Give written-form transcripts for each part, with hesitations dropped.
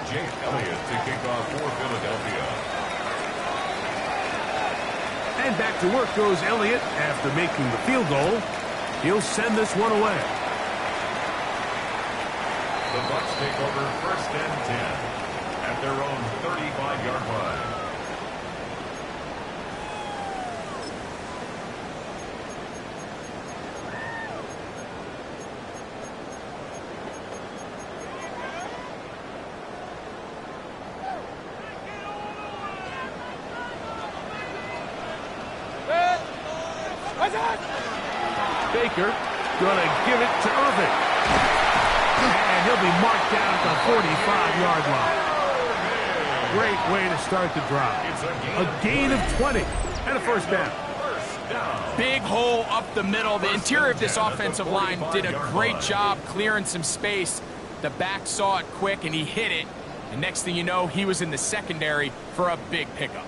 Jake Elliott to kick off for Philadelphia. And back to work goes Elliott after making the field goal. He'll send this one away. The Bucs take over 1st and 10 at their own 35-yard line. Baker gonna give it to Irving. And he'll be marked down at the 45-yard line. Great way to start the drive. A gain of 20 and a first down. Big hole up the middle. The interior of this offensive line did a great job clearing some space. The back saw it quick and he hit it. And next thing you know, he was in the secondary for a big pickup.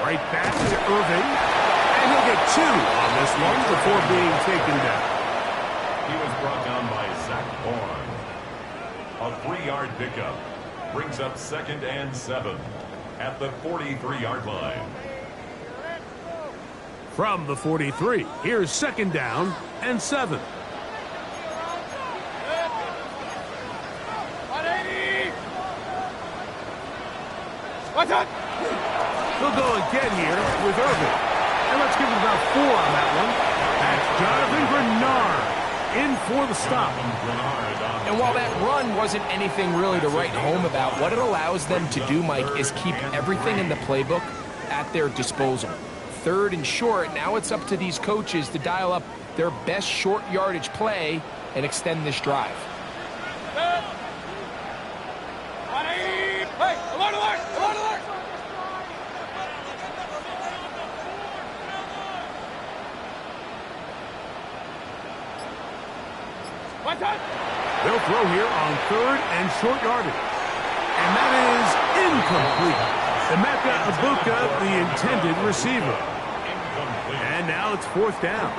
Right back to Irving. And he'll get 2 on this one before being taken down. He was brought down by Zach Bourne. A 3-yard pickup brings up 2nd and 7 at the 43-yard line. From the 43, here's 2nd down and 7. What's up? He'll go again here with Irving. And let's give it about 4 on that one. That's Jonathan Grenard in for the stop. And while that run wasn't anything really to write home about, what it allows them to do, Mike, is keep everything in the playbook at their disposal. 3rd and short, now it's up to these coaches to dial up their best short yardage play and extend this drive. They'll throw here on 3rd and short yardage. And that is incomplete. Emeka Ibuka, the intended receiver. And now it's 4th down.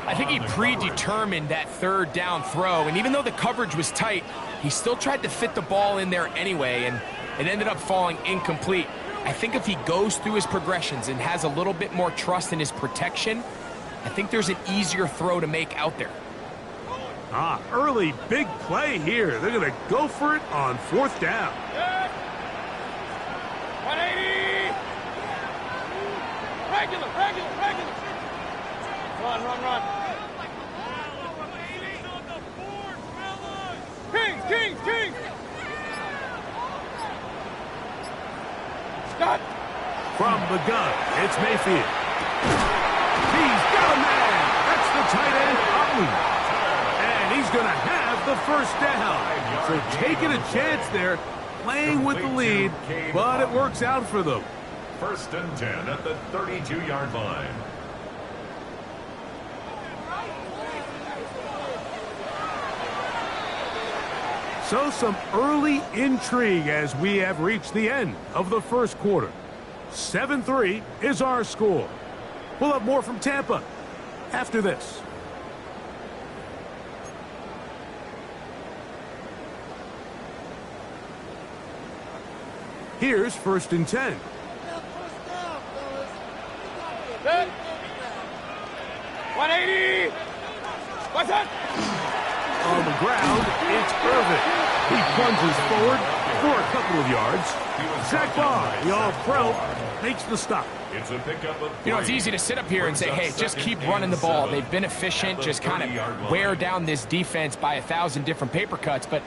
I think he predetermined that 3rd down throw, and even though the coverage was tight, he still tried to fit the ball in there anyway, and it ended up falling incomplete. I think if he goes through his progressions and has a little bit more trust in his protection, I think there's an easier throw to make out there. Early big play here. They're going to go for it on 4th down. 180! Regular. Run. Kings! Stop! From the gun, it's Mayfield. He's got a man. That's the tight end, Utley. He's going to have the first down. So taking a chance there, playing with the lead, but it works out for them. 1st and 10 at the 32-yard line. So some early intrigue as we have reached the end of the first quarter. 7-3 is our score. We'll have more from Tampa after this. Here's 1st and 10. Good. 180. What's that? On the ground, it's Irving. He plunges forward for a couple of yards. Zach Bourne, the all-pro, makes the stop. It's a pickup of 3. You know, it's easy to sit up here and say, hey, just keep running the ball. They've been efficient, just kind of wear down this defense by 1,000 different paper cuts. But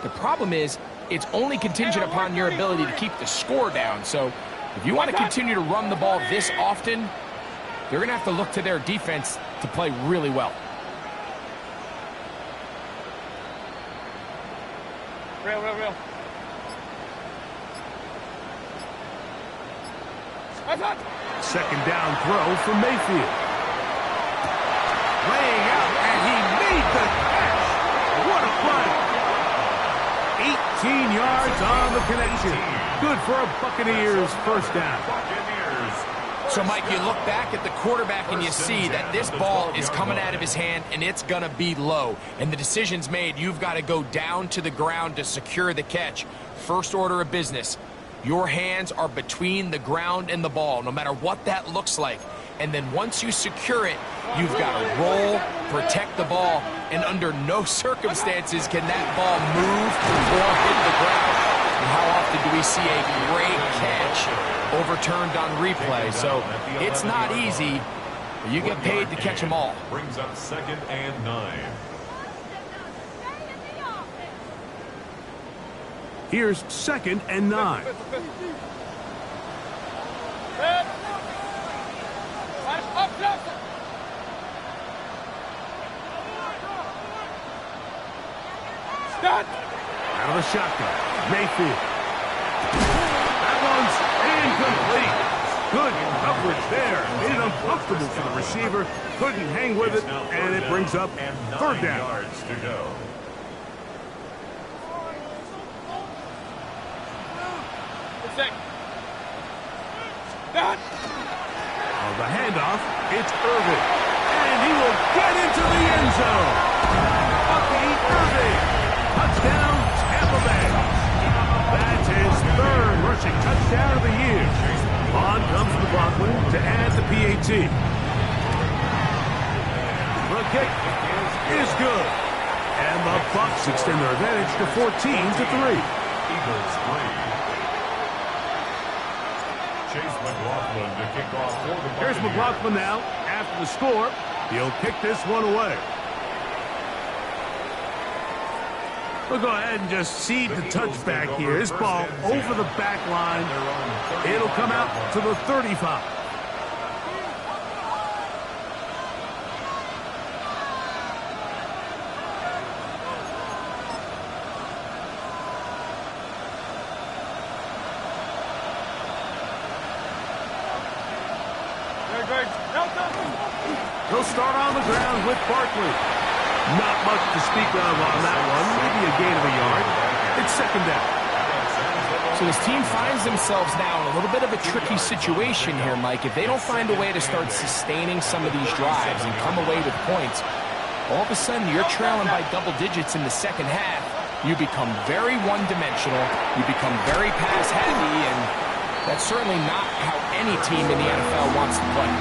the problem is, it's only contingent upon your ability to keep the score down. So if you want to continue to run the ball this often, they're going to have to look to their defense to play really well. Real. 2nd down throw for Mayfield. Laying out, and he made the catch. What a play. yards on the connection. Good for a Buccaneers first down. So, Mike, you look back at the quarterback and you see that this ball is coming out of his hand and it's going to be low. And the decision's made. You've got to go down to the ground to secure the catch. First order of business. Your hands are between the ground and the ball, no matter what that looks like. And then once you secure it, you've got to roll, protect the ball, and under no circumstances can that ball move or hit the ground. And how often do we see a great catch overturned on replay? So it's not easy, but you get paid to catch them all. Brings up 2nd and 9. Here's 2nd and 9. Start. Out of the shotgun, Mayfield. That one's incomplete. Good coverage there. Made it uncomfortable for the receiver. Couldn't hang with it, and it brings up 3rd down. Yards to go. On the handoff, it's Irving. And he will get into the end zone. Bucky Irving. Touchdown, Tampa Bay. That's his 3rd rushing touchdown of the year. On comes McLaughlin to add the PAT. The kick is good. And the Bucs extend their advantage to 14-3. Eagles 3. Chase McLaughlin to kick off for the Buccaneers. Here's McLaughlin now. After the score, he'll kick this one away. We'll go ahead and just cede the touchback here. This ball over the back line. It'll come out to the 35. He'll start on the ground with Barkley. Not much to speak of on that one. Maybe a gain of a yard. It's 2nd down. So this team finds themselves now in a little bit of a tricky situation here, Mike. If they don't find a way to start sustaining some of these drives and come away with points, all of a sudden you're trailing by double digits in the second half. You become very one-dimensional. You become very pass-heavy, and that's certainly not how any team in the NFL wants to play.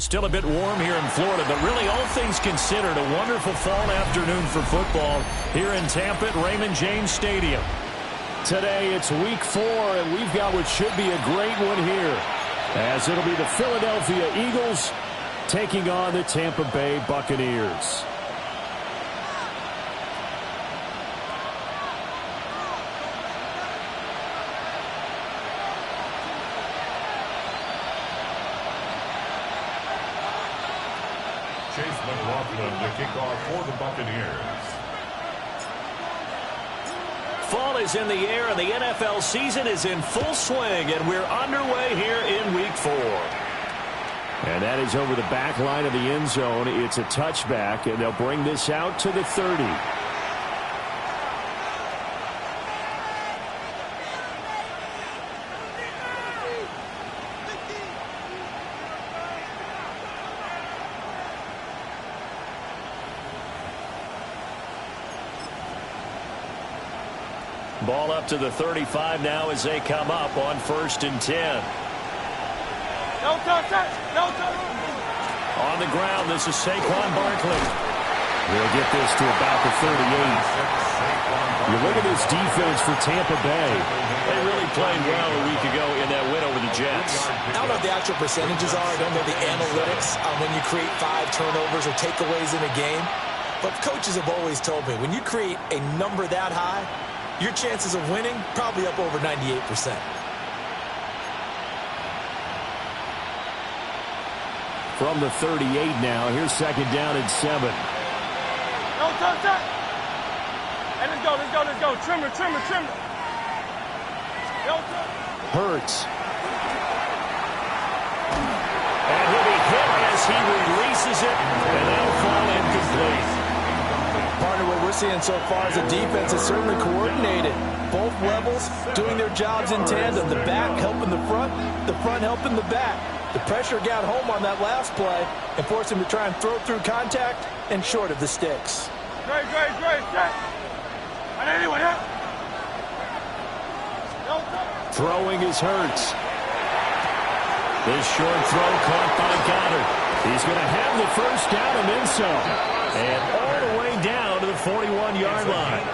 still a bit warm here in Florida, but really all things considered, a wonderful fall afternoon for football here in Tampa at Raymond James Stadium. Today it's week 4, and we've got what should be a great one here, as it'll be the Philadelphia Eagles taking on the Tampa Bay Buccaneers. The kickoff for the Buccaneers. Fall is in the air, and the NFL season is in full swing, and we're underway here in Week 4. And that is over the back line of the end zone. It's a touchback, and they'll bring this out to the 30. Ball up to the 35 now as they come up on 1st and 10. No touch, no touch. On the ground, this is Saquon Barkley. We'll get this to about the 38. You look at this defense for Tampa Bay. They really played well a week ago in that win over the Jets. I don't know what the actual percentages are. I don't know the analytics on when you create 5 turnovers or takeaways in a game. But coaches have always told me, when you create a number that high, your chances of winning probably up over 98%. From the 38 now, here's 2nd down and 7. No touch. Hey, let's go. Trimmer. No touch. Hurts. And he'll be hit as he releases it, and that'll fall incomplete. Part of what we're seeing so far is the defense is certainly coordinated. Both levels doing their jobs in tandem. The back helping the front helping the back. The pressure got home on that last play and forced him to try and throw through contact and short of the sticks. Great. Throwing is Hurts. This short throw caught by Goddard. He's going to have the 1st down and then some. And all the way down to the 41-yard line.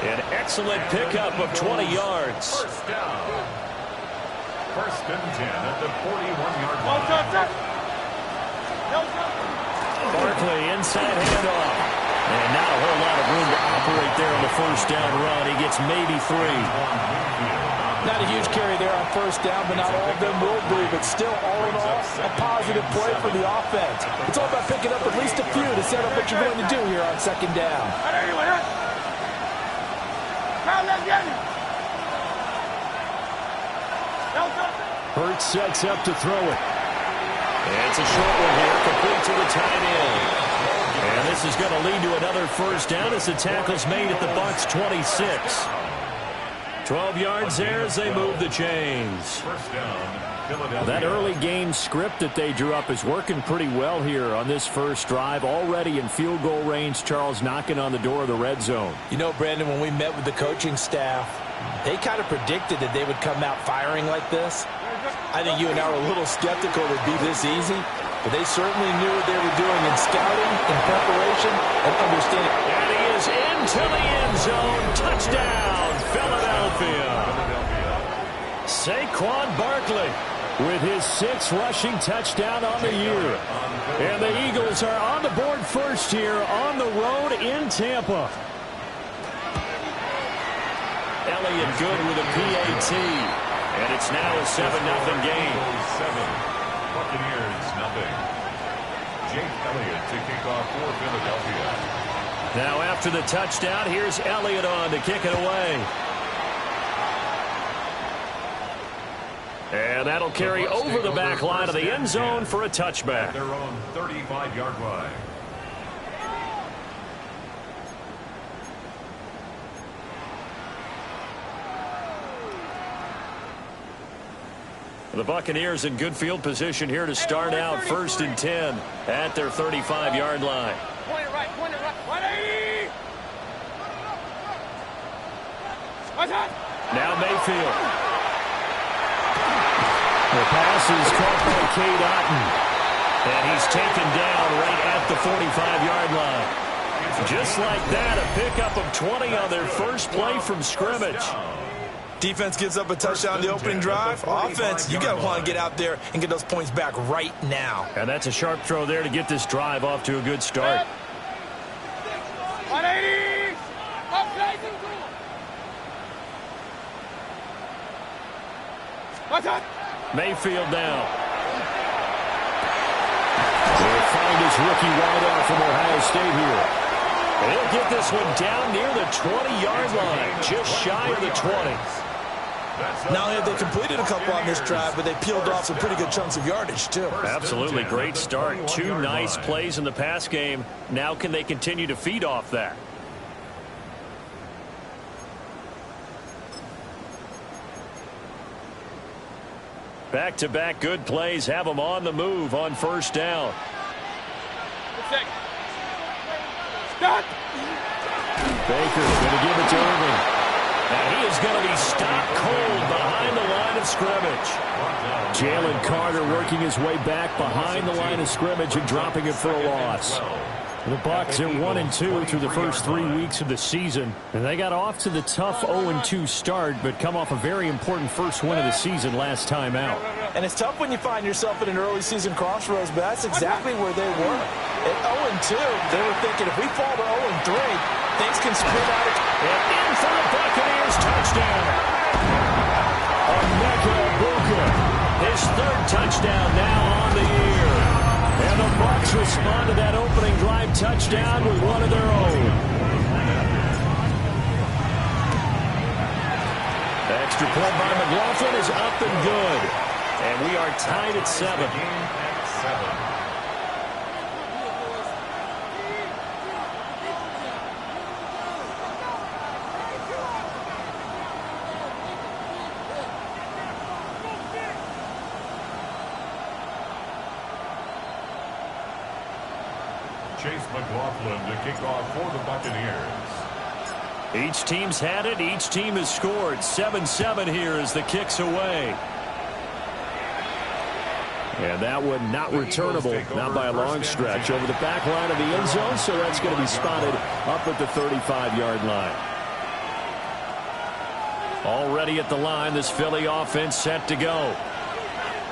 An excellent pickup of 20 yards. 1st down. 1st and 10 at the 41-yard No line. touch. Barkley inside handoff. And not a whole lot of room to operate there on the 1st down run. He gets maybe 3. Not a huge carry there on 1st down, but not all of them will be. But still, all in all, a positive play for the offense. It's all about picking up at least a few to set up what you're going to do here on 2nd down. Hurts sets up to throw it. And it's a short one here, complete to the tight end. And this is going to lead to another 1st down as the tackle's made at the Bucs' 26. 12 yards there as they move the chains. 1st down, Philadelphia. That early game script that they drew up is working pretty well here on this first drive. Already in field goal range, Charles knocking on the door of the red zone. You know, Brandon, when we met with the coaching staff, they kind of predicted that they would come out firing like this. I think you and I were a little skeptical it would be this easy, but they certainly knew what they were doing in scouting, in preparation, and understanding. And he is into the end zone. Touchdown, Philadelphia. Saquon Barkley with his 6th rushing touchdown on the year. And the Eagles are on the board first here on the road in Tampa. Elliott good with a PAT. And it's now a 7-0 game. 7. Buccaneers, nothing. Jake Elliott to kick off for Philadelphia. Now after the touchdown, here's Elliott on to kick it away. And that'll carry over the back line of the end zone for a touchback. Their own 35-yard line. The Buccaneers in good field position here to start out 1st and 10 at their 35-yard line. Point it right. 180. Now Mayfield. The pass is caught by Cade Otton. And he's taken down right at the 45-yard line. Just like that, a pickup of 20 on their first play from scrimmage. Defense gives up a touchdown the opening drive. Offense, you got to want to get out there and get those points back right now. And that's a sharp throw there to get this drive off to a good start. 180! Watch out! Mayfield down. They'll find his rookie wideout from Ohio State here. And he'll get this one down near the 20-yard line, just shy of the 20. Not only have they completed a couple on this drive, but they peeled off some pretty good chunks of yardage, too. Absolutely great start. Two nice plays in the pass game. Now can they continue to feed off that? Back-to-back good plays have them on the move on first down. Stop! Baker going to give it to Irving. And he is going to be stopped cold behind the line of scrimmage. Jalen Carter working his way back behind the line of scrimmage and dropping it for a loss. The Bucs are 1-2 through the first 3 weeks of the season, and they got off to the tough 0-2 start, but come off a very important first win of the season last time out. And it's tough when you find yourself at an early season crossroads, but that's exactly where they were. At 0-2, they were thinking if we fall to 0-3, things can spin out of... And in for the Buccaneers, touchdown. Emeka Egbuka, his third touchdown now on the year. And the Bucs respond to that opening drive touchdown with one of their own. Extra point by McLaughlin is up and good. And we are tied at 7. Chase McLaughlin to kick off for the Buccaneers. Each team's had it. Each team has scored. 7-7 here as the kick's away. And that one not returnable, not by a long stretch, over the back line of the end zone, so that's going to be spotted up at the 35-yard line. Already at the line, this Philly offense set to go.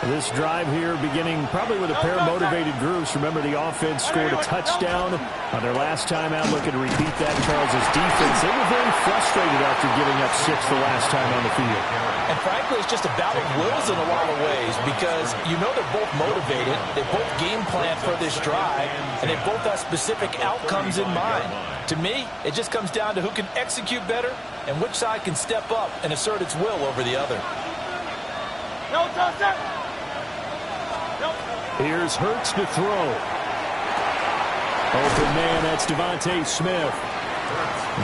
This drive here beginning probably with a pair of motivated groups. Remember, the offense scored a touchdown on their last time out. Looking to repeat that. Charles' defense, they were very frustrated after giving up 6 the last time on the field. And frankly, it's just a battle of wills in a lot of ways because you know they're both motivated. They both game plan for this drive, and they both have specific outcomes in mind. To me, it just comes down to who can execute better and which side can step up and assert its will over the other. No touchdown! Here's Hurts to throw. Open man, that's Devontae Smith.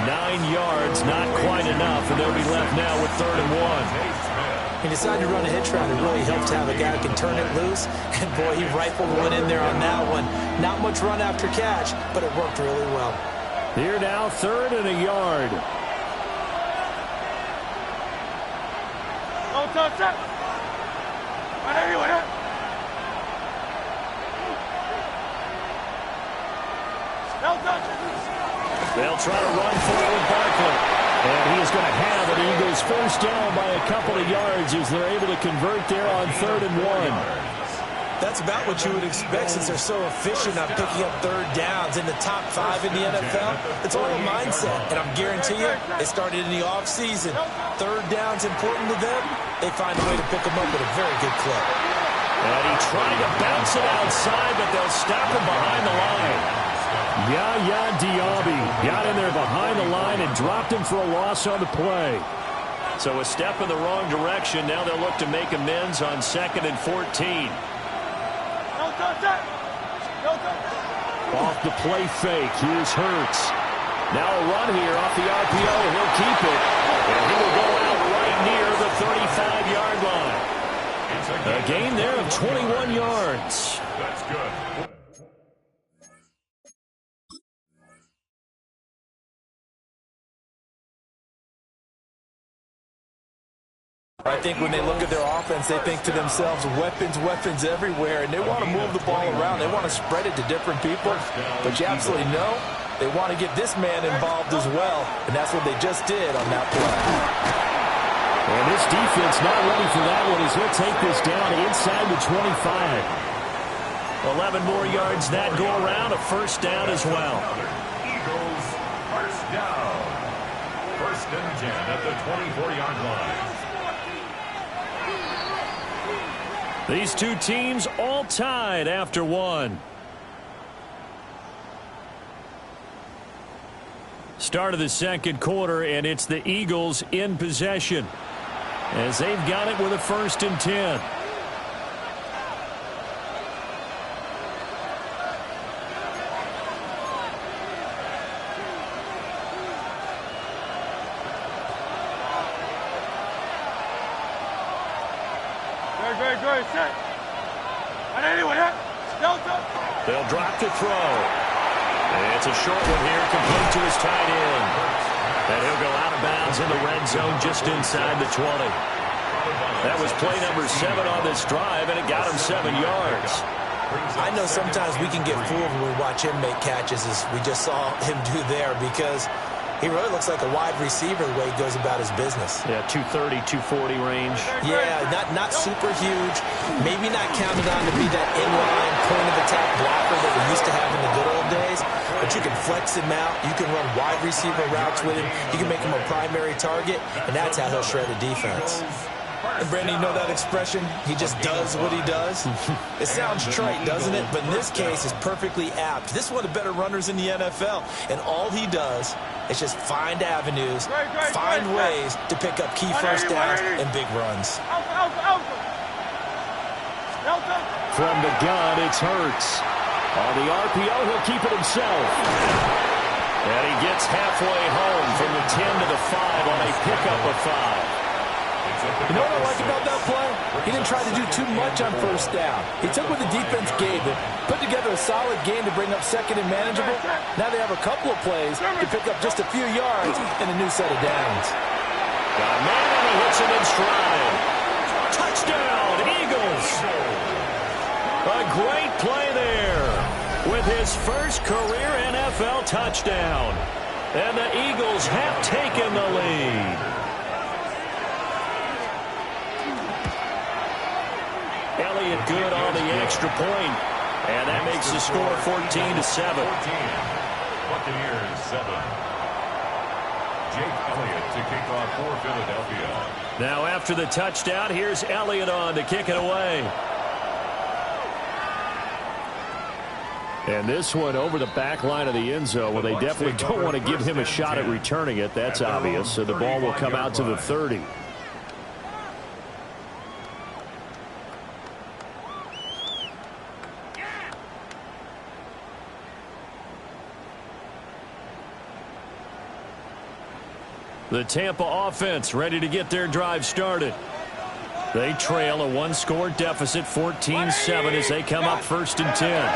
9 yards, not quite enough, and they'll be left now with 3rd and 1. He decided to run a hitch route. It really helped to have a guy who can turn it loose. And, boy, he rifled one in there on that one. Not much run after catch, but it worked really well. Here now, 3rd and a yard. No touchdown! 180, They'll try to run forward Barkley. And he is going to have an Eagles first down by a couple of yards as they're able to convert there on 3rd and 1. That's about what you would expect since they're so efficient on picking up 3rd downs in the top 5 in the NFL. It's all a mindset, and I'm guarantee you it started in the offseason. 3rd down's important to them. They find a way to pick them up with a very good clip. And he tried to bounce it outside, but they'll stop him behind the line. Yaya Diaby got in there behind the line and dropped him for a loss on the play. So a step in the wrong direction. Now they'll look to make amends on 2nd and 14. Off the play fake. Here's Hurts. Now a run here off the RPO. He'll keep it. And he will go out right near the 35-yard line. A gain there of 21 yards. That's good. I think when they look at their offense, they think to themselves, weapons, weapons everywhere, and they want to move the ball around. They want to spread it to different people, but you absolutely know they want to get this man involved as well, and that's what they just did on that play. And this defense not ready for that one as he'll take this down inside the 25. 11 more yards that go around, a first down as well. Eagles, first down. First and 10 at the 24-yard line. These two teams all tied after one. Start of the second quarter, and it's the Eagles in possession as they've got it with a first and 10. Good, set. And anyway, Delta. They'll drop to throw. It's a short one here, complete to his tight end. And he'll go out of bounds in the red zone just inside the 20. That was play number 7 on this drive, and it got him 7 yards. I know sometimes we can get fooled when we watch him make catches, as we just saw him do there, because he really looks like a wide receiver the way he goes about his business. Yeah, 230, 240 range. Yeah, not super huge. Maybe not counted on to be that inline point-of-attack blocker that we used to have in the good old days. But you can flex him out. You can run wide receiver routes with him. You can make him a primary target, and that's how he'll shred a defense. And Brandon, you know that expression? He just does what he does? It sounds trite, doesn't it? But in this case, it's perfectly apt. This is one of the better runners in the NFL. And all he does is just find avenues, find ways to pick up key first downs and big runs. From the gun, it's Hurts. On the RPO, he'll keep it himself. And he gets halfway home from the 10 to the 5 on a pickup of 5. You know what I like about that play? He didn't try to do too much on first down. He took what the defense gave him, put together a solid game to bring up second and manageable. Now they have a couple of plays to pick up just a few yards and a new set of downs. Got a man and he hits him in stride. Touchdown, Eagles! A great play there with his first career NFL touchdown. And the Eagles have taken the lead. Elliott good on the extra point, and that makes the score 14-7. Buccaneers 7. Jake Elliott to kick off for Philadelphia. Now after the touchdown, here's Elliott on to kick it away. And this one over the back line of the end zone, well, they definitely don't want to give him a shot at returning it. That's obvious. So the ball will come out to the 30. The Tampa offense ready to get their drive started. They trail a one-score deficit, 14-7, as they come up first and 10.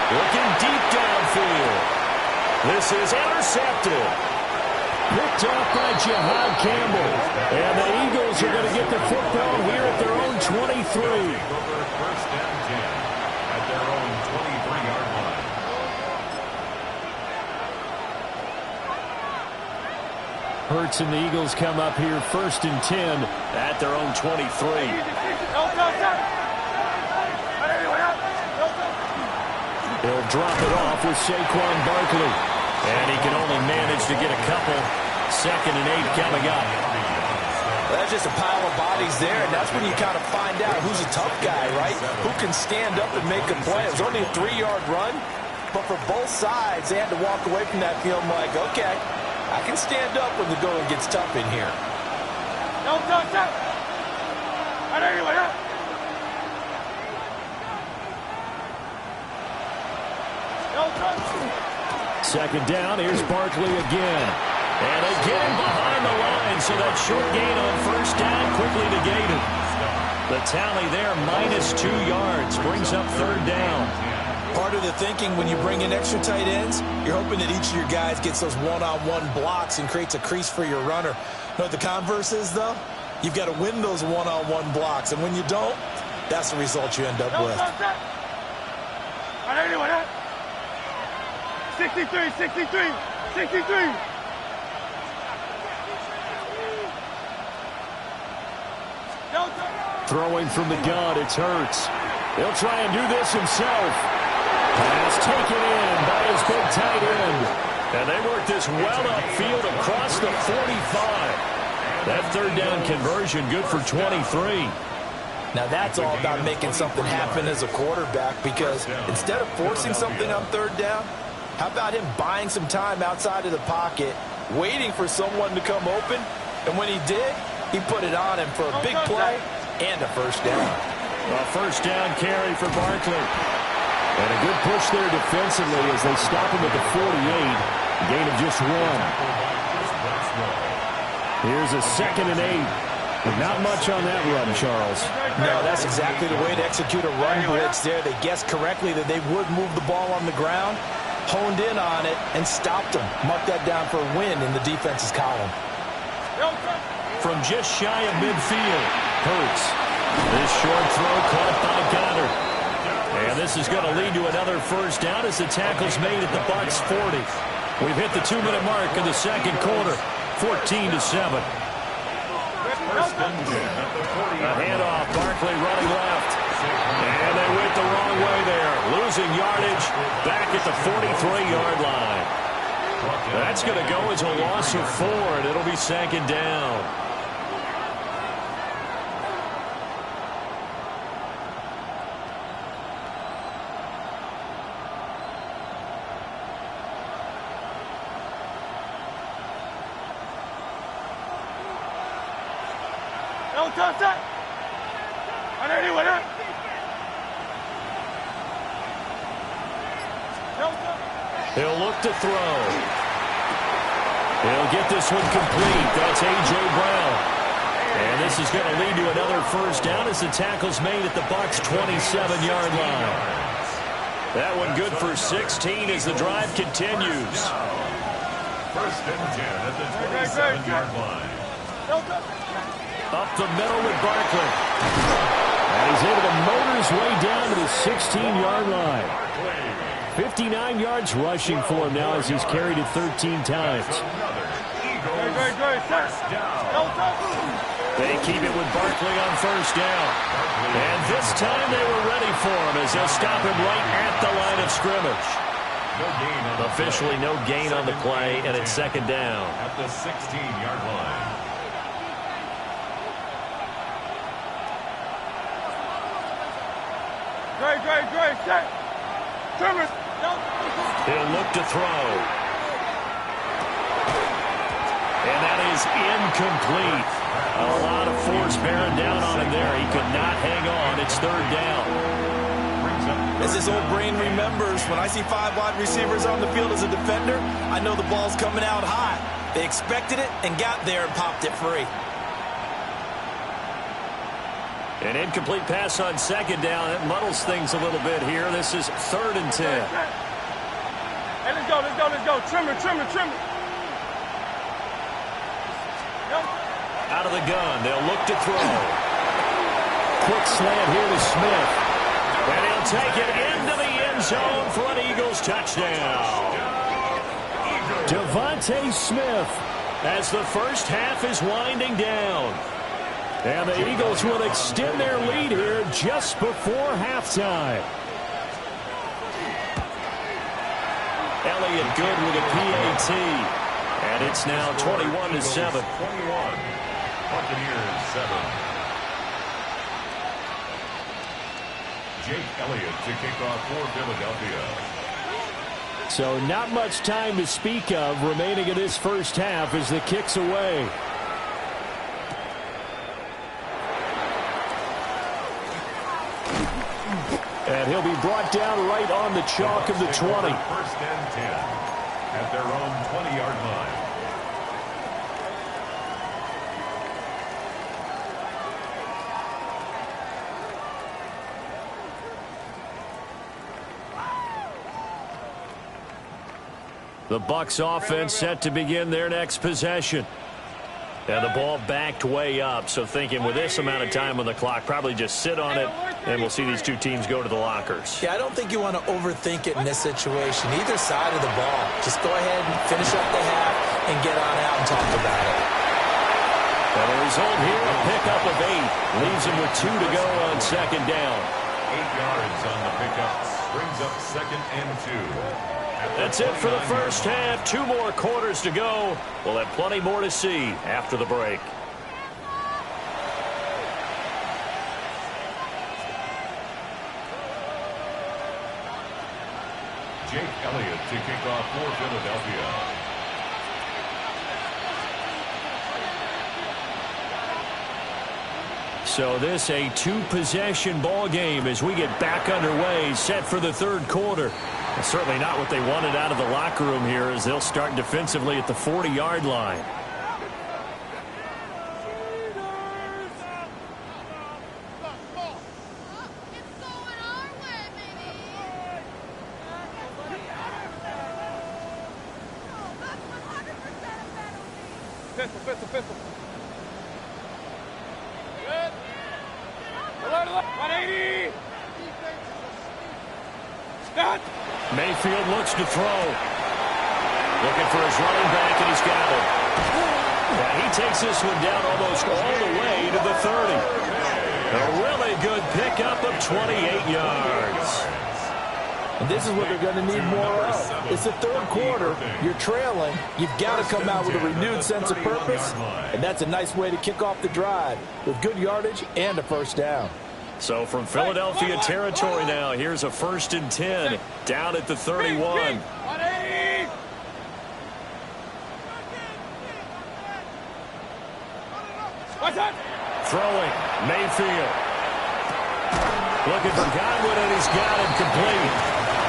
Looking deep downfield. This is intercepted. Picked off by Jihad Campbell. And the Eagles are going to get the football here at their own 23. First and 10 at their own 23-yard line. Hurts and the Eagles come up here first and 10 at their own 23. He'll drop it off with Saquon Barkley. And he can only manage to get a couple. Second and 8 coming up. That's just a pile of bodies there, and that's when you kind of find out who's a tough guy, right? Who can stand up and make a play. It was only a 3-yard run, but for both sides, they had to walk away from that field like, okay, I can stand up when the going gets tough in here. Second down, here's Barkley again. And again behind the line, so that short gain on first down quickly negated. The tally there, -2 yards, brings up third down. Part of the thinking when you bring in extra tight ends, you're hoping that each of your guys gets those one-on-one blocks and creates a crease for your runner. You know what the converse is, though? You've got to win those one-on-one blocks, and when you don't, that's the result you end up with. 63, 63, 63. Throwing from the gun, it's Hurts. He'll try and do this himself. Pass taken in by his big tight end. And they work this well upfield across the 45. That third down conversion good for 23. Now that's all about making something happen as a quarterback, because instead of forcing something on third down, how about him buying some time outside of the pocket, waiting for someone to come open, and when he did, he put it on him for a big play and a first down. A first down carry for Barkley. And a good push there defensively as they stop him at the 48. Gain of just 1. Here's a 2nd and 8. But not much on that run, Charles. No, that's exactly the way to execute a run blitz there. They guessed correctly that they would move the ball on the ground, honed in on it, and stopped them. Mark that down for a win in the defense's column. From just shy of midfield, Hurts. This short throw caught by Goddard. And this is going to lead to another first down as the tackle's made at the Bucs 40. We've hit the 2-minute mark in the second quarter, 14-7. A handoff, Barkley running left. And they went the wrong way there, losing yardage back at the 43-yard line. That's going to go as a loss of 4, and it'll be 2nd down. He'll look to throw. He'll get this one complete. That's A.J. Brown. And this is going to lead to another first down as the tackle's made at the Bucs 27-yard line. That one good for 16 as the drive continues. 1st and 10 at the 27-yard line. Up the middle with Barkley. And he's able to motor his way down to the 16-yard line. 59 yards rushing for him now as he's carried it 13 times. They keep it with Barkley on first down. And this time they were ready for him as they'll stop him right at the line of scrimmage. Officially no gain on the play, and it's 2nd down. At the 16-yard line. Great, set. Trimmer. He'll look to throw. And that is incomplete. A lot of force bearing down on him there. He could not hang on. It's 3rd down. As his old brain remembers, when I see 5 wide receivers on the field as a defender, I know the ball's coming out high. They expected it and got there and popped it free. An incomplete pass on 2nd down. It muddles things a little bit here. This is 3rd and 10. Hey, let's go. Trimmer. Out of the gun. They'll look to throw. Quick slant here to Smith. And he'll take it into the end zone for an Eagles touchdown. Devontae Smith as the first half is winding down. And the Eagles will extend their lead here just before halftime. Elliott good with a PAT. And it's now 21-7. 21. Buccaneers 7. Jake Elliott to kick off for Philadelphia. So not much time to speak of remaining in this first half as the kick's away. And he'll be brought down right on the chalk of the 20. 1st and 10 at their own 20-yard line. The Bucs offense set to begin their next possession. And the ball backed way up, so thinking with this amount of time on the clock, probably just sit on it, and we'll see these two teams go to the lockers. Yeah, I don't think you want to overthink it in this situation. Either side of the ball. Just go ahead and finish up the half and get on out and talk about it. And the result here, a pickup of 8. Leaves him with 2 to go on second down. 8 yards on the pickup. Brings up second and 2. That's it for the first half. 2 more quarters to go. We'll have plenty more to see after the break. Jake Elliott to kick off for Philadelphia. So this a 2-possession ball game as we get back underway, set for the third quarter. And certainly not what they wanted out of the locker room here as they'll start defensively at the 40-yard line. Pistol. 180. Stop. Mayfield looks to throw. Looking for his running back, and he's got him. And he takes this one down almost all the way to the 30. A really good pickup of 28 yards. And this is what they're going to need more of. It's the third quarter. You're trailing. You've got to come out with a renewed sense of purpose. And that's a nice way to kick off the drive with good yardage and a first down. So from Philadelphia territory now, here's a 1st and 10 down at the 31. Throwing, Mayfield. Looking for Godwin, and he's got it complete.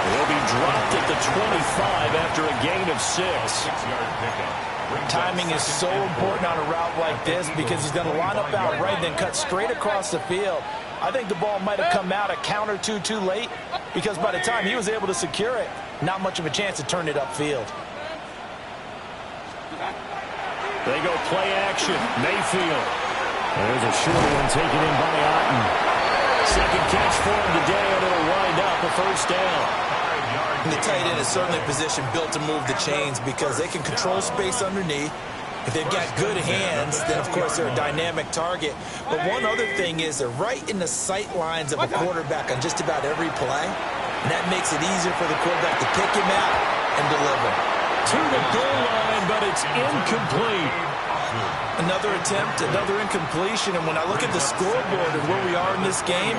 He'll be dropped at the 25 after a gain of 6. 6-yard pickup. Timing is so important on a route like this because he's going to line up out right and then cut straight across the field. I think the ball might have come out a count or two too late because by the time he was able to secure it, not much of a chance to turn it upfield. They go play action. Mayfield. There's a short one taken in by Otten. Second catch for him today, and it'll wind up a first down. And the tight end is certainly a position built to move the chains because they can control space underneath. If they've got good hands, then, of course, they're a dynamic target. But one other thing is they're right in the sight lines of a quarterback on just about every play. And that makes it easier for the quarterback to pick him out and deliver. To the goal line, but it's incomplete. Another attempt, another incompletion. And when I look at the scoreboard and where we are in this game,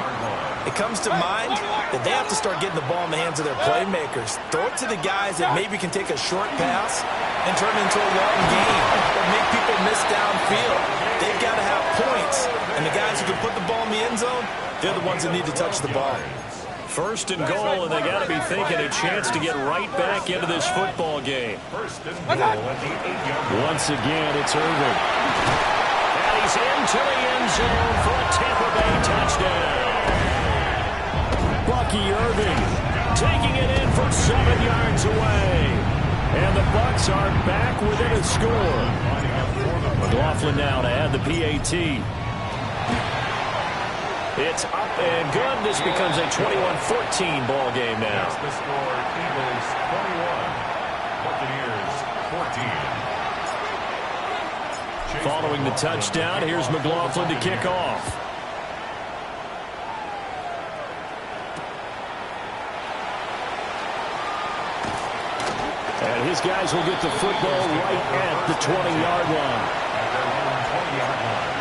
it comes to mind that they have to start getting the ball in the hands of their playmakers. Throw it to the guys that maybe can take a short pass and turn it into a long game or make people miss downfield. They've got to have points. And the guys who can put the ball in the end zone, they're the ones that need to touch the ball. 1st and goal, and they got to be thinking a chance to get right back into this football game. 1st and goal at the 8-yard line. Once again, it's Irving. And he's into the end zone for a Tampa Bay touchdown. Bucky Irving taking it in from 7 yards away. And the Bucs are back within a score. McLaughlin now to add the PAT. It's up and good. This becomes a 21-14 ball game now. That's the score. Eagles 21. Buccaneers 14. Following the touchdown, here's McLaughlin to kick off. And his guys will get the football right at the 20-yard line. At their own 20-yard line.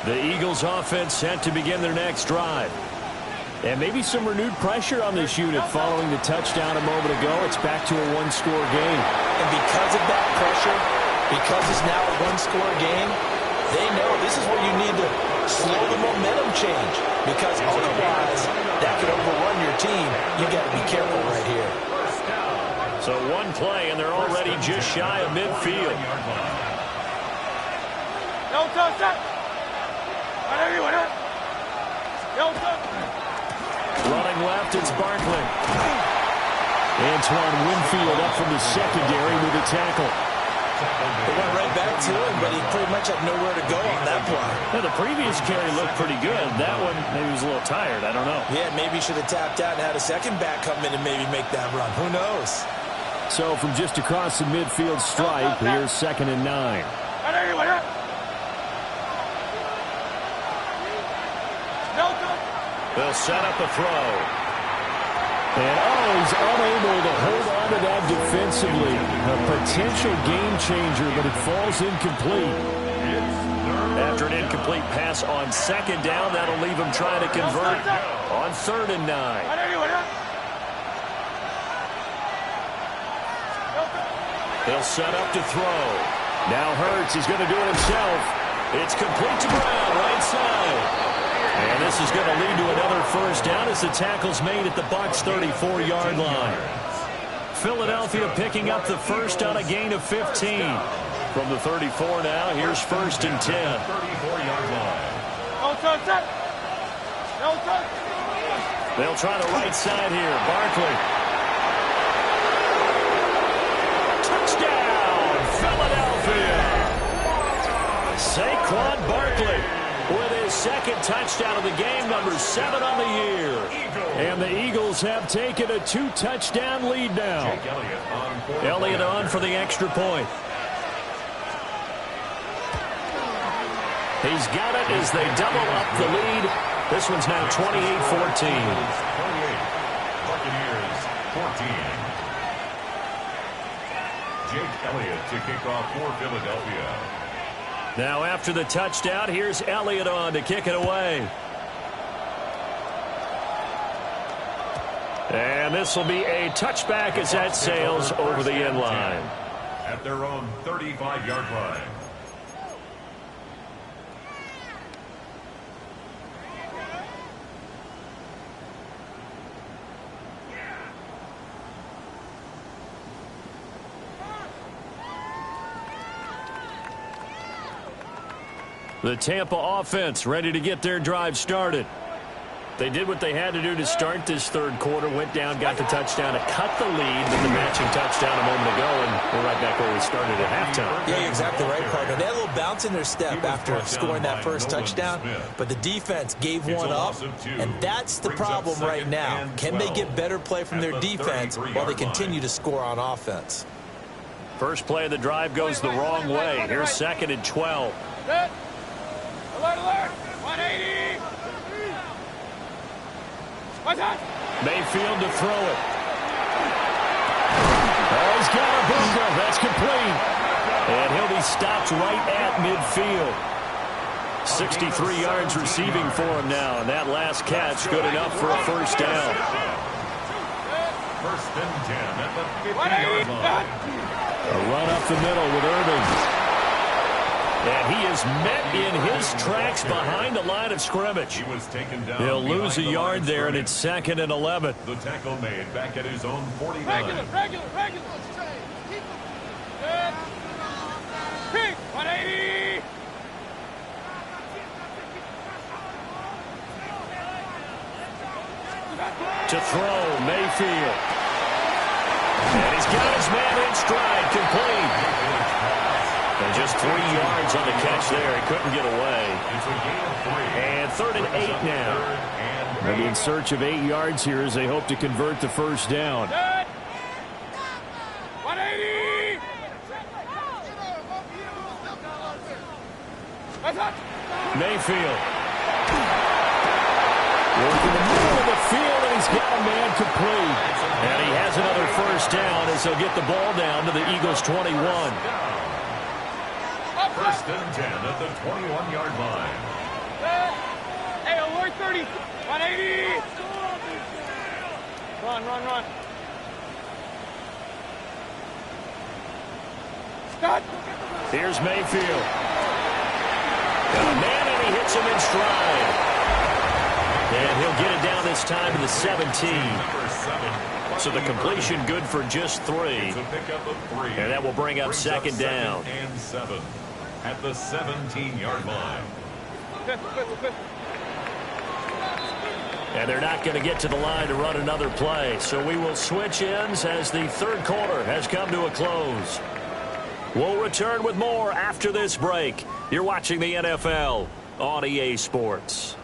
The Eagles offense set to begin their next drive. And maybe some renewed pressure on this unit following the touchdown a moment ago. It's back to a one-score game. And because of that pressure, because it's now a one-score game, they know this is where you need to slow the momentum change. Because otherwise, that could overrun your team. You got to be careful right here. So one play, and they're already just shy of midfield. No touchdown. Running left, it's Barkley. Antoine Winfield up from the secondary with a tackle. They went right back to him, but he pretty much had nowhere to go on that play. Now, the previous carry looked pretty good. That one, maybe he was a little tired. I don't know. Yeah, maybe he should have tapped out and had a second back come in and maybe make that run. Who knows? So from just across the midfield stripe, here's 2nd and 9. They'll set up a throw. And, he's unable to hold on to that defensively. A potential game changer, but it falls incomplete. After an incomplete pass on 2nd down, that'll leave him trying to convert on 3rd and 9. He'll set up to throw. Now Hurts is going to do it himself. It's complete to Brown, right side. And this is going to lead to another first down as the tackle's made at the Bucs' 34-yard line. Philadelphia picking up the first on a gain of 15. From the 34 now, here's 1st and 10. 34-yard line. They'll try the right side here. Barkley. Touchdown, Philadelphia. Saquon Barkley with his 2nd touchdown of the game, number 7 on the year. And the Eagles have taken a 2-touchdown lead now. Elliott on for the extra point. He's got it as they double up the lead. This one's now 28-14. Buccaneers 14. Jake Elliott to kick off for Philadelphia. Now after the touchdown, here's Elliott on to kick it away. And this will be a touchback as that sails over the end line. At their own 35-yard line. The Tampa offense ready to get their drive started. They did what they had to do to start this 3rd quarter, went down, got the touchdown to cut the lead with the matching touchdown a moment ago, and we're right back where we started at halftime. Yeah, you're exactly right, partner. They had a little bounce in their step after scoring that first touchdown, but the defense gave one up, and that's the problem right now. Can they get better play from their defense while they continue to score on offense? First play of the drive goes the wrong way. Here's 2nd and 12. Alert, alert! 180! Mayfield to throw it. Oh, he's got a bunker. That's complete. And he'll be stopped right at midfield. 63 yards receiving for him now. And that last catch good enough for a first down. 1st and 10 at the 50-yard line. A run up the middle with Irving. And he is met in his tracks behind the line of scrimmage. He was taken down. He'll lose a yard there, and it's 2nd and 11. The tackle made back at his own 49. Regular. Good. Pink, 180. To throw, Mayfield. And he's got his man in stride, complete. And just 3 yards on the catch there. He couldn't get away. It's a gain of 3. And 3rd and 8 now. They'll be in search of 8 yards here as they hope to convert the first down. Good. 180. Mayfield. Working the middle of the field, and he's got a man complete. And he has another first down as he'll get the ball down to the Eagles' 21. 1st and 10 at the 21-yard line. Hey, alert 30. 180. Run. Stop. Here's Mayfield. Got a man, and he hits him in stride. And he'll get it down this time to the 17. So the completion good for just 3. It's a pickup of 3. And that will bring up 2nd down. And 7 at the 17-yard line. And they're not going to get to the line to run another play. So we will switch ends as the third quarter has come to a close. We'll return with more after this break. You're watching the NFL on EA Sports.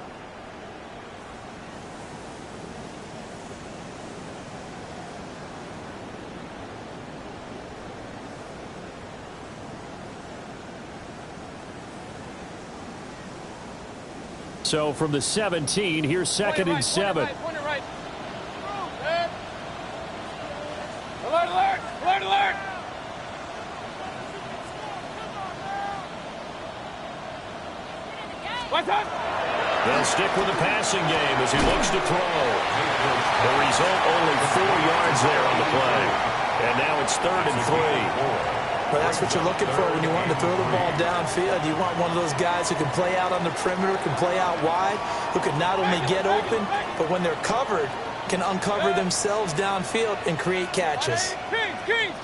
So from the 17, here's second and 7. Point it right. Alert, alert, alert, alert. What's up? They'll stick with the passing game as he looks to throw. The result, only 4 yards there on the play. And now it's 3rd and 3. Well, that's what you're looking for when you want to throw the ball downfield. You want one of those guys who can play out on the perimeter, can play out wide, who can not only get open, but when they're covered, can uncover themselves downfield and create catches. Kings.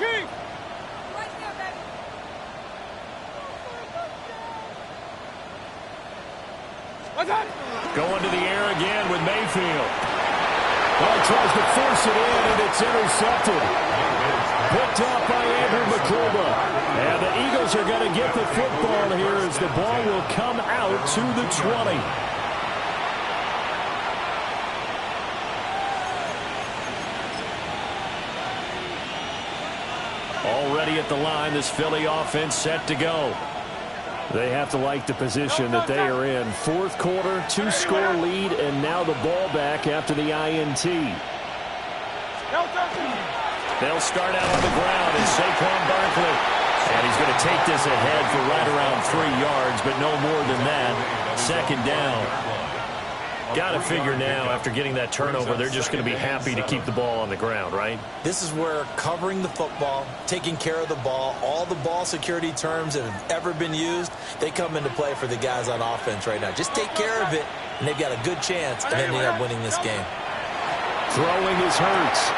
What's up? Going to the air again with Mayfield. Well, tries to force it in, and it's intercepted. Picked up by Andrew McCluba. And the Eagles are going to get the football here as the ball will come out to the 20. Already at the line, this Philly offense set to go. They have to like the position that they are in. 4th quarter, 2-score lead, and now the ball back after the INT. They'll start out on the ground as Saquon Barkley. And he's going to take this ahead for right around 3 yards, but no more than that. 2nd down. Got to figure now, after getting that turnover, they're just going to be happy to keep the ball on the ground, right? This is where covering the football, taking care of the ball, all the ball security terms that have ever been used, they come into play for the guys on offense right now. Just take care of it, and they've got a good chance of ending up winning this game. Throwing is Hurts.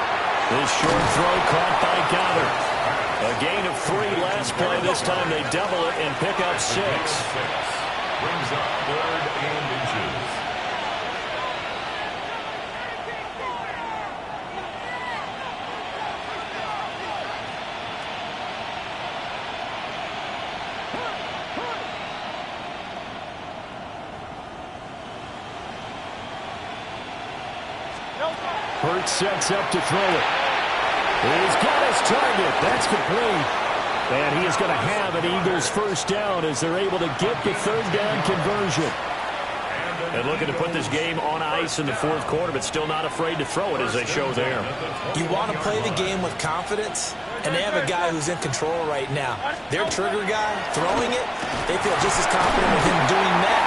This short throw caught by Goddard. A gain of 3 last play. This time they double it and pick up 6. Brings up 3rd and inches. Hurts sets up to throw it. He's got his target. That's complete. And he is going to have an Eagles first down as they're able to get the 3rd down conversion. And looking to put this game on ice in the 4th quarter, but still not afraid to throw it as they show there. You want to play the game with confidence, and they have a guy who's in control right now. Their trigger guy, throwing it, they feel just as confident with him doing that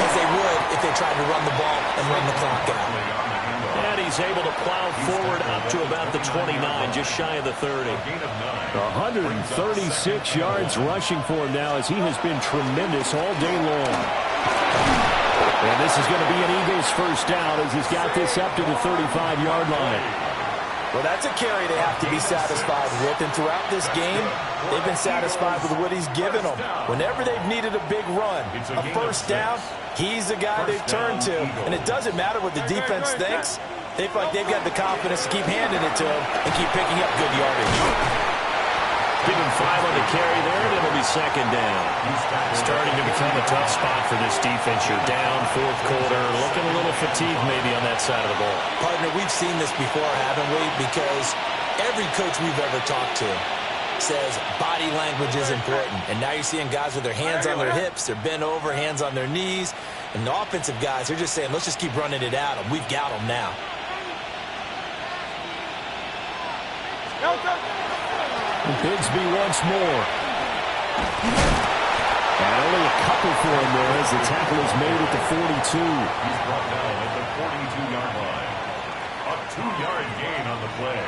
as they would if they tried to run the ball and run the clock out. And he's able to plow forward up to about the 29, just shy of the 30. 136 yards rushing for him now as he has been tremendous all day long. And this is going to be an Eagles first down as he's got this up to the 35-yard line. Well, that's a carry they have to be satisfied with. And throughout this game, they've been satisfied with what he's given them. Whenever they've needed a big run, a first down, he's the guy they've turned to. And it doesn't matter what the defense thinks. They feel like they've got the confidence to keep handing it to him and keep picking up good yardage. Give him 5 on the carry there, and it'll be 2nd down. Starting to become a tough spot for this defense. You're down 4th quarter, looking a little fatigued maybe on that side of the ball. Partner, we've seen this before, haven't we? Because every coach we've ever talked to says body language is important. And now you're seeing guys with their hands on their hips, they're bent over, hands on their knees. And the offensive guys, they're just saying, let's just keep running it at them. We've got them now. Bigsby once more. And only a couple for him there as the tackle is made at the 42. He's brought down at the 42-yard line. A 2-yard gain on the play.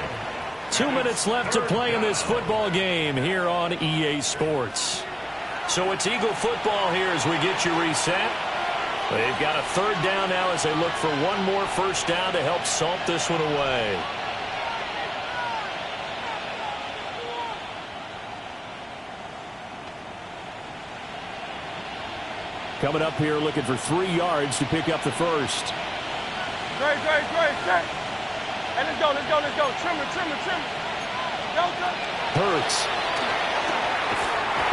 2 minutes left to play in this football game here on EA Sports. So it's Eagle football here as we get you reset. They've got a 3rd down now as they look for one more first down to help salt this one away. Coming up here looking for 3 yards to pick up the first. Great. Hey, let's go. Trimmer. Go. Hurts.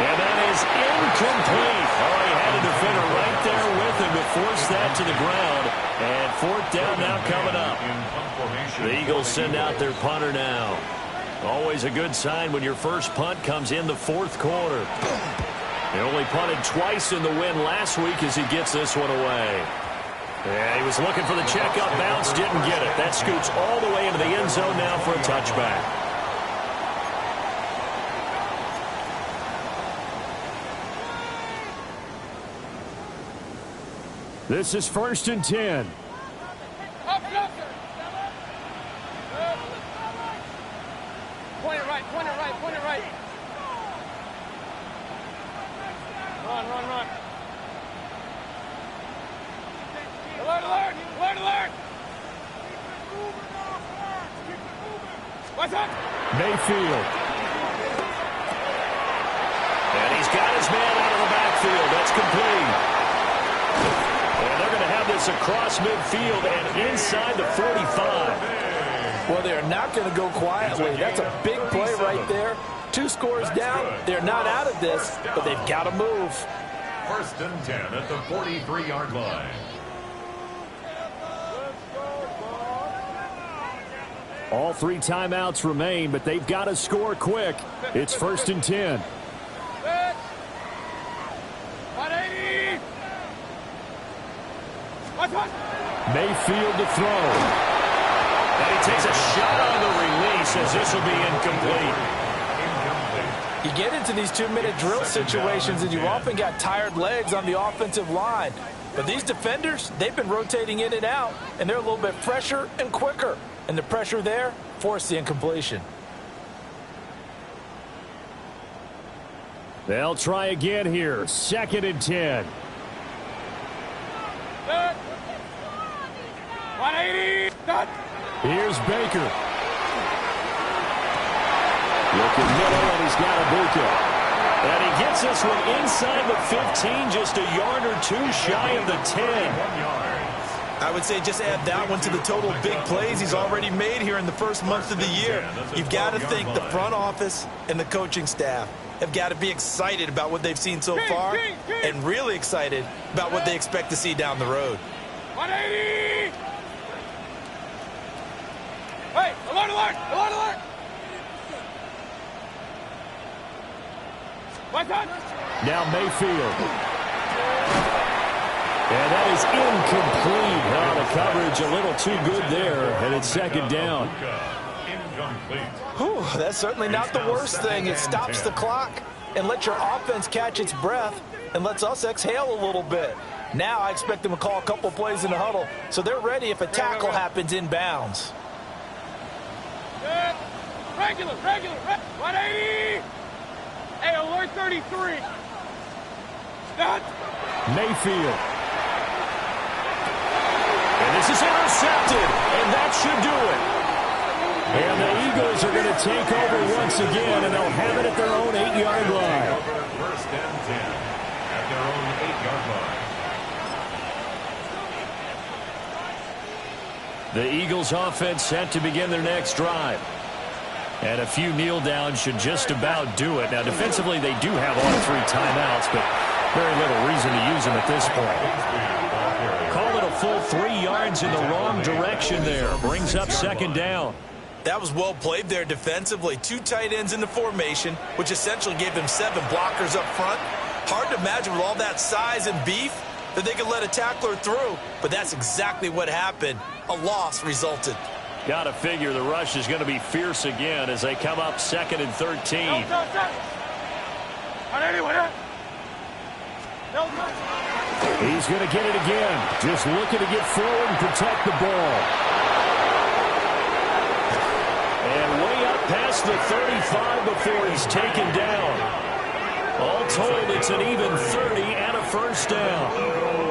And that is incomplete. Oh, he had a defender right there with him to force that to the ground. And 4th down now coming up. The Eagles send out their punter now. Always a good sign when your first punt comes in the 4th quarter. He only punted twice in the win last week as he gets this one away. Yeah, he was looking for the checkup bounce, didn't get it. That scoots all the way into the end zone now for a touchback. This is 1st and 10. Up. Point it right. Run. Alert. What's up? Mayfield. And he's got his man out of the backfield. That's complete. And they're going to have this across midfield and inside the 45. Well, they're not going to go quietly. That's a big play right there. 2 scores down. They're not out of this, but they've got to move. 1st and 10 at the 43-yard line. All 3 timeouts remain, but they've got to score quick. It's 1st and 10. 180. Mayfield to throw. And he takes a shot on the release as this will be incomplete. You get into these 2-minute drill situations, and you've often got tired legs on the offensive line. But these defenders, they've been rotating in and out, and they're a little bit fresher and quicker. And the pressure there forced the incompletion. They'll try again here. 2nd and 10. 180. Here's Baker. Looking middle, and he's got Ibuka. And he gets this one inside the 15, just a yard or 2 shy of the 10. I would say just add that one to the total big plays he's already made here in the first month of the year. You've got to think the front office and the coaching staff have got to be excited about what they've seen so far and really excited about what they expect to see down the road. 180. Hey, alert. What's up? Now Mayfield. And that is incomplete. Oh, the coverage a little too good there, and it's 2nd down. Whew, that's certainly not the worst thing. It stops the clock and lets your offense catch its breath and lets us exhale a little bit. Now I expect them to call a couple plays in the huddle, so they're ready if a tackle happens inbounds. Regular. 180. Hey, alert 33. Stop. Mayfield. And this is intercepted, and that should do it. And the Eagles are going to take over once again, and they'll have it at their own 8-yard line. 1st and 10 at their own 8-yard line. The Eagles offense set to begin their next drive. And a few kneel downs should just about do it. Now, defensively, they do have all 3 timeouts, but very little reason to use them at this point. Call it a full 3 yards in the wrong direction there. Brings up 2nd down. That was well played there defensively. 2 tight ends in the formation, which essentially gave them 7 blockers up front. Hard to imagine with all that size and beef that they could let a tackler through, but that's exactly what happened. A loss resulted. Got to figure the rush is going to be fierce again as they come up 2nd and 13. He's going to get it again. Just looking to get forward and protect the ball. And way up past the 35 before he's taken down. All told, it's an even 30 and a first down.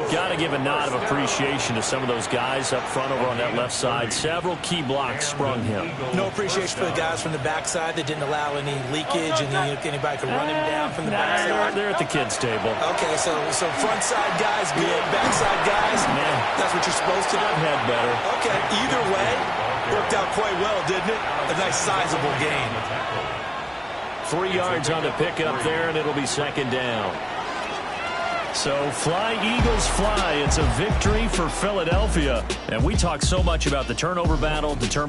Got to give a nod of appreciation to some of those guys up front over on that left side. Several key blocks sprung him. No appreciation for the guys from the backside that didn't allow any leakage and anybody could run him down from the backside. They're at the kids' table. Okay, so front side guys good, backside guys, that's what you're supposed to do? I've had better. Okay, either way, worked out quite well, didn't it? A nice sizable gain. 3 yards on the pickup there, and it'll be second down. So fly, Eagles, fly. It's a victory for Philadelphia. And we talk so much about the turnover battle, determining